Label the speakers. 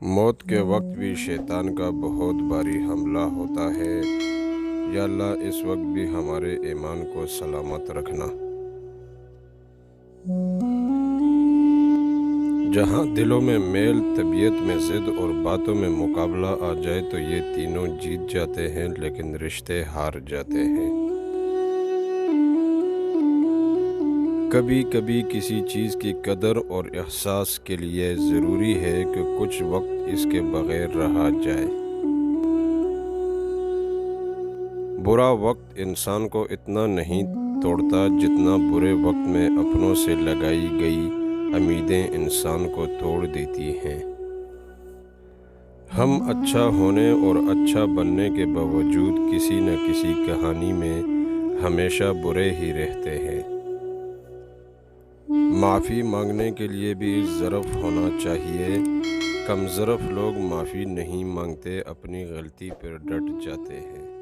Speaker 1: موت کے وقت بھی شیطان کا بہت بھاری حملہ ہوتا ہے۔ یا اللہ اس وقت بھی ہمارے ایمان کو سلامت رکھنا۔ جہاں دلوں میں میل، طبیعت میں ضد اور باتوں میں مقابلہ آ جائے تو یہ تینوں جیت جاتے ہیں، لیکن رشتے ہار جاتے ہیں۔ کبھی کبھی کسی چیز کی قدر اور احساس کے لیے ضروری ہے کہ کچھ وقت اس کے بغیر رہا جائے۔ برا وقت انسان کو اتنا نہیں توڑتا جتنا برے وقت میں اپنوں سے لگائی گئی امیدیں انسان کو توڑ دیتی ہیں۔ ہم اچھا ہونے اور اچھا بننے کے باوجود کسی نہ کسی کہانی میں ہمیشہ برے ہی رہتے ہیں۔ معافی مانگنے کے لیے بھی ظرف ہونا چاہیے۔ کم ظرف لوگ معافی نہیں مانگتے، اپنی غلطی پر ڈٹ جاتے ہیں۔